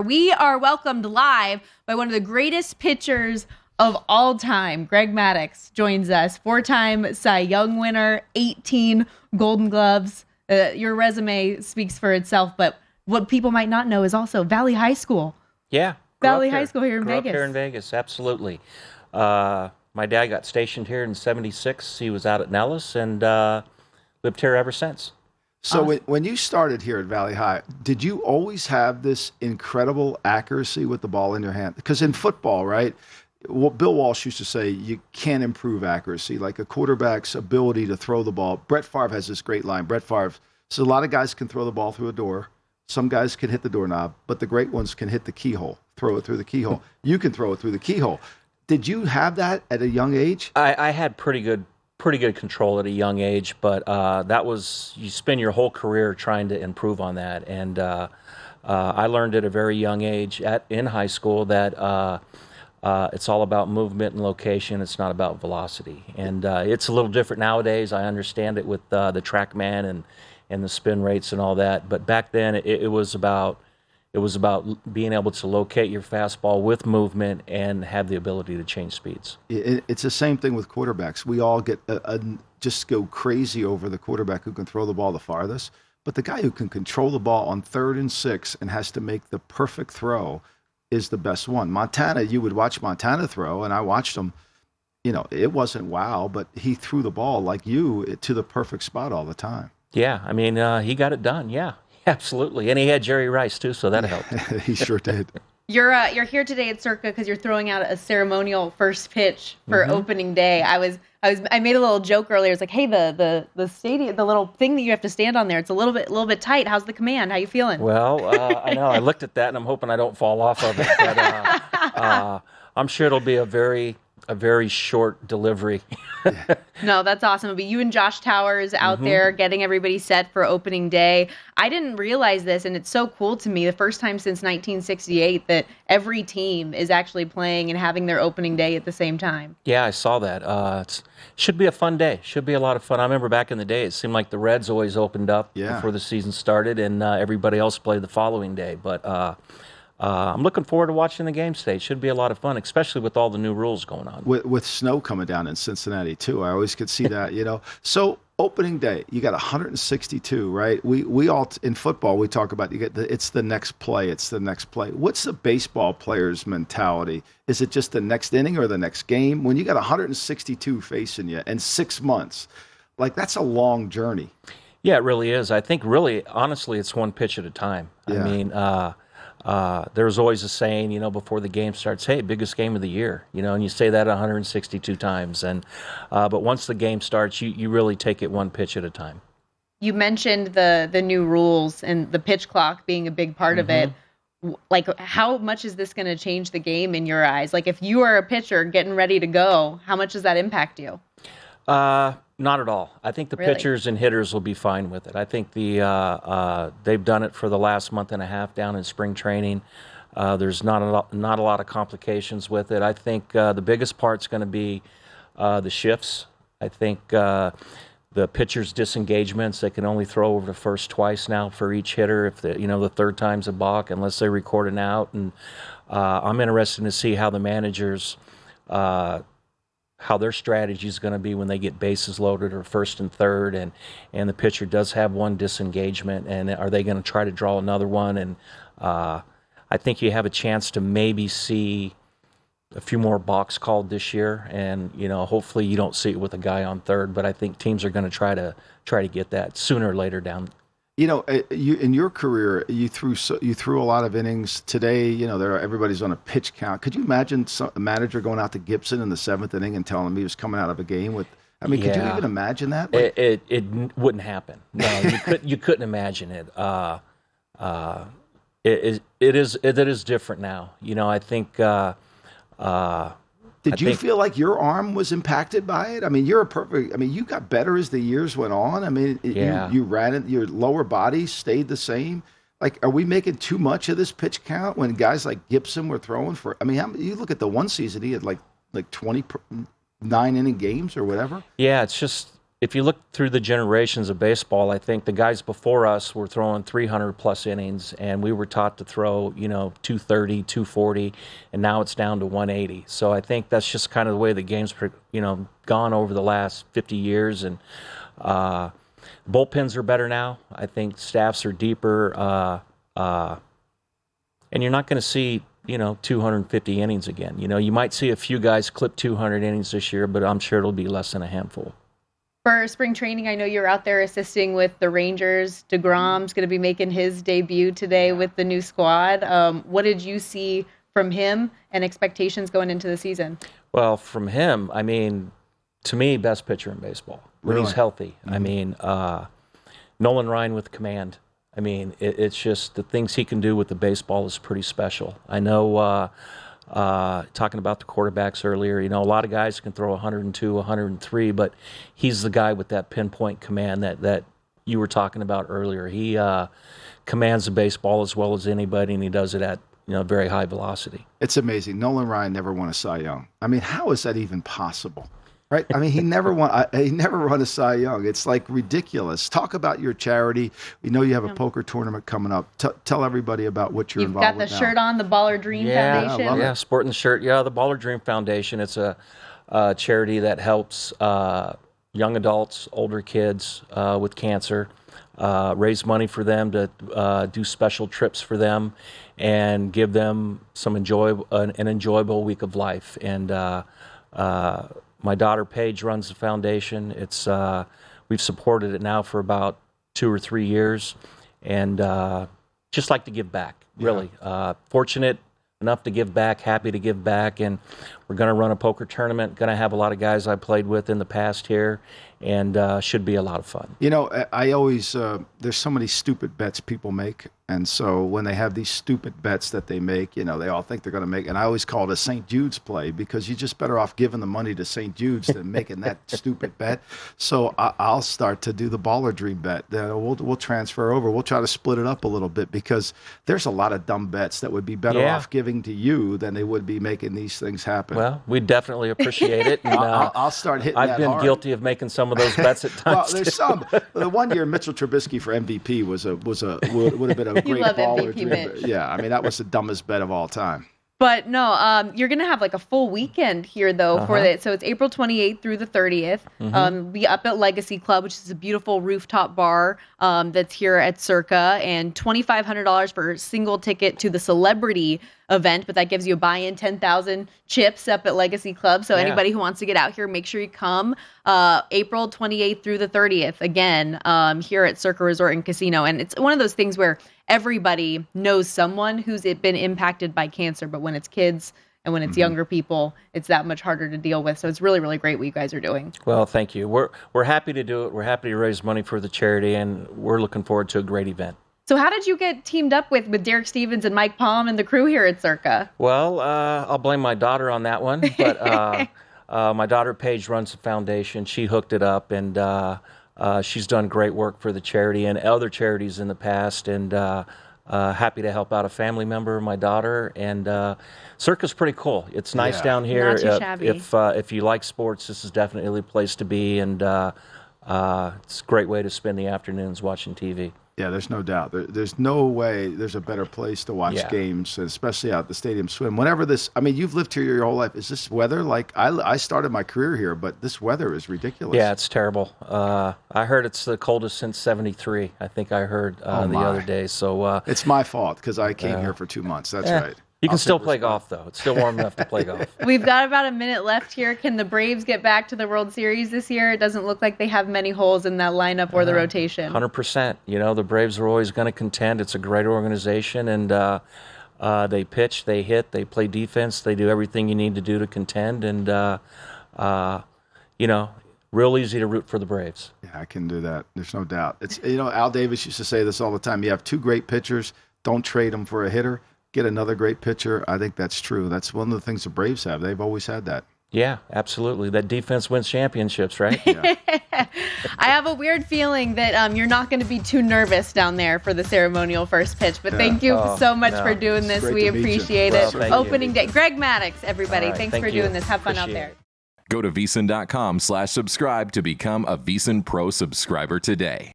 We are welcomed live by one of the greatest pitchers of all time. Greg Maddux joins us, 4-time Cy Young winner, 18 Golden Gloves. Your resume speaks for itself, but what people might not know is also Valley High School. Yeah. Valley High School here in Grew Vegas. Up here in Vegas, absolutely. My dad got stationed here in '76. He was out at Nellis and lived here ever since. So when you started here at Valley High, did you always have this incredible accuracy with the ball in your hand? Because in football, right, what Bill Walsh used to say, you can't improve accuracy, like a quarterback's ability to throw the ball. Brett Favre has this great line. Brett Favre says a lot of guys can throw the ball through a door. Some guys can hit the doorknob, but the great ones can hit the keyhole, throw it through the keyhole. You can throw it through the keyhole. Did you have that at a young age? I had pretty good control at a young age, but that was, you spend your whole career trying to improve on that. And I learned at a very young age in high school that it's all about movement and location. It's not about velocity. And it's a little different nowadays. I understand it with the TrackMan and the spin rates and all that. But back then it was about being able to locate your fastball with movement and have the ability to change speeds. It's the same thing with quarterbacks. We all get just go crazy over the quarterback who can throw the ball the farthest. But the guy who can control the ball on 3rd and 6 and has to make the perfect throw is the best one. Montana, you would watch Montana throw, and I watched him. You know, it wasn't wow, but he threw the ball like you to the perfect spot all the time. Yeah, I mean, he got it done, yeah. Absolutely, and he had Jerry Rice too, so that helped. He sure did. You're here today at Circa because you're throwing out a ceremonial first pitch for opening day. I made a little joke earlier. It's like, hey, the stadium, the little thing that you have to stand on there, it's a little bit tight. How's the command? How you feeling? Well, I know. I looked at that and I'm hoping I don't fall off of it. But I'm sure it'll be a very short delivery. No, that's awesome. It'll be you and Josh Towers out there getting everybody set for opening day. I didn't realize this, and it's so cool to me, the first time since 1968 that every team is actually playing and having their opening day at the same time. Yeah, I saw that. It should be a fun day. Should be a lot of fun. I remember back in the day, it seemed like the Reds always opened up before the season started, and everybody else played the following day. But I'm looking forward to watching the game today. It should be a lot of fun, especially with all the new rules going on. With snow coming down in Cincinnati, too. I always could see that, you know. So opening day, you got 162, right? We all, in football, we talk about it's the next play. It's the next play. What's the baseball player's mentality? Is it just the next inning or the next game? When you got 162 facing you in 6 months, like that's a long journey. Yeah, it really is. I think really, honestly, it's one pitch at a time. Yeah. I mean, there's always a saying, you know, before the game starts, hey, biggest game of the year, you know, and you say that 162 times. And but once the game starts, you really take it one pitch at a time. You mentioned the new rules and the pitch clock being a big part of it. Like, how much is this going to change the game in your eyes? Like, if you are a pitcher getting ready to go, how much does that impact you? Not at all. I think the pitchers and hitters will be fine with it. I think they've done it for the last month and a half down in spring training. There's not a lot of complications with it. I think the biggest part's going to be the shifts. I think the pitchers' disengagements. They can only throw over the first twice now for each hitter. If the third time's a balk, unless they record an out. And I'm interested to see how the managers. How their strategy is going to be when they get bases loaded or first and third, and the pitcher does have one disengagement, and are they going to try to draw another one? And I think you have a chance to maybe see a few more balks called this year, and hopefully you don't see it with a guy on third, but I think teams are going to try to get that sooner or later down. You know, in your career, you threw a lot of innings. Today, everybody's on a pitch count. Could you imagine a manager going out to Gibson in the 7th inning and telling him he was coming out of a game with? I mean, could you even imagine that? Like, it wouldn't happen. No, you couldn't imagine it. It is different now. I think. Did you feel like your arm was impacted by it? I mean, you got better as the years went on. I mean, you ran it, your lower body stayed the same. Like, are we making too much of this pitch count when guys like Gibson were throwing for, you look at the one season, he had like 29 inning games or whatever. Yeah, it's just, if you look through the generations of baseball, I think the guys before us were throwing 300-plus innings, and we were taught to throw, 230, 240, and now it's down to 180. So I think that's just kind of the way the game's, gone over the last 50 years. And bullpens are better now. I think staffs are deeper, and you're not going to see 250 innings again. You might see a few guys clip 200 innings this year, but I'm sure it'll be less than a handful. For spring training, I know you're out there assisting with the Rangers. DeGrom's going to be making his debut today with the new squad. What did you see from him and expectations going into the season? Well, from him, to me, best pitcher in baseball when he's healthy. Mm-hmm. Nolan Ryan with command. It's just the things he can do with the baseball is pretty special. I know, talking about the quarterbacks earlier, a lot of guys can throw 102, 103, but he's the guy with that pinpoint command that you were talking about earlier. He commands the baseball as well as anybody, and he does it at very high velocity. It's amazing. Nolan Ryan never won a Cy Young. How is that even possible? Right? He never won a Cy Young. It's like ridiculous. Talk about your charity. We know you have a poker tournament coming up. Tell everybody about what you're involved with. You've got the shirt on, the Baller Dream Foundation. Yeah, sporting the shirt. Yeah, the Baller Dream Foundation. It's a charity that helps young adults, older kids with cancer, raise money for them to do special trips for them and give them some an enjoyable week of life. And my daughter Paige runs the foundation. It's we've supported it now for about 2 or 3 years, and just like to give back. Really, fortunate enough to give back, happy to give back, and we're going to run a poker tournament. Going to have a lot of guys I played with in the past here, and should be a lot of fun. I always there's so many stupid bets people make. And so when they have these stupid bets that they make, they all think they're going to make. And I always call it a St. Jude's play because you're just better off giving the money to St. Jude's than making that stupid bet. So I'll start to do the Baller Dream bet. We'll transfer over. We'll try to split it up a little bit because there's a lot of dumb bets that would be better off giving to you than they would be making these things happen. Well, we definitely appreciate it. And, I'll start hitting that hard. I've been guilty of making some of those bets at times. Well, there's some. The one year Mitchell Trubisky for MVP would have been a great Baller Dream. Yeah, that was the dumbest bet of all time. But no, you're going to have like a full weekend here, though, for it. So it's April 28th through the 30th. Mm-hmm. Be up at Legacy Club, which is a beautiful rooftop bar that's here at Circa, and $2,500 for a single ticket to the celebrity event. But that gives you a buy-in, 10,000 chips up at Legacy Club. So anybody who wants to get out here, make sure you come. April 28th through the 30th, again, here at Circa Resort and Casino. And it's one of those things where everybody knows someone who's been impacted by cancer, but when it's kids and when it's younger people, it's that much harder to deal with. So it's really, really great what you guys are doing. Well, thank you. We're happy to do it. We're happy to raise money for the charity, and we're looking forward to a great event. So how did you get teamed up with Derek Stevens and Mike Palm and the crew here at Circa? Well, I'll blame my daughter on that one, but my daughter Paige runs the foundation. She hooked it up, and she's done great work for the charity and other charities in the past, and happy to help out a family member of my daughter. And Circa's pretty cool. It's nice down here. Not too shabby. If you like sports, this is definitely a place to be, and it's a great way to spend the afternoons watching TV. Yeah, there's no doubt. There's no way there's a better place to watch games, especially out at the Stadium Swim. Whenever this, you've lived here your whole life. Is this weather like, I started my career here, but this weather is ridiculous. Yeah, it's terrible. I heard it's the coldest since '73. I think I heard the other day. So it's my fault because I came here for 2 months. That's right. You can still play golf, though. It's still warm enough to play golf. We've got about a minute left here. Can the Braves get back to the World Series this year? It doesn't look like they have many holes in that lineup or the rotation. 100%. The Braves are always going to contend. It's a great organization, and they pitch, they hit, they play defense. They do everything you need to do to contend, and, real easy to root for the Braves. Yeah, I can do that. There's no doubt. It's Al Davis used to say this all the time. You have 2 great pitchers. Don't trade them for a hitter. Get another great pitcher. I think that's true. That's one of the things the Braves have. They've always had that. Yeah, absolutely. That defense wins championships, right? Yeah. I have a weird feeling that you're not going to be too nervous down there for the ceremonial first pitch. But thank you so much for doing this. We appreciate it. Opening day. Greg Maddux, everybody. Thanks for doing this. Have fun out there. Go to VEASAN.com/subscribe to become a VEASAN Pro subscriber today.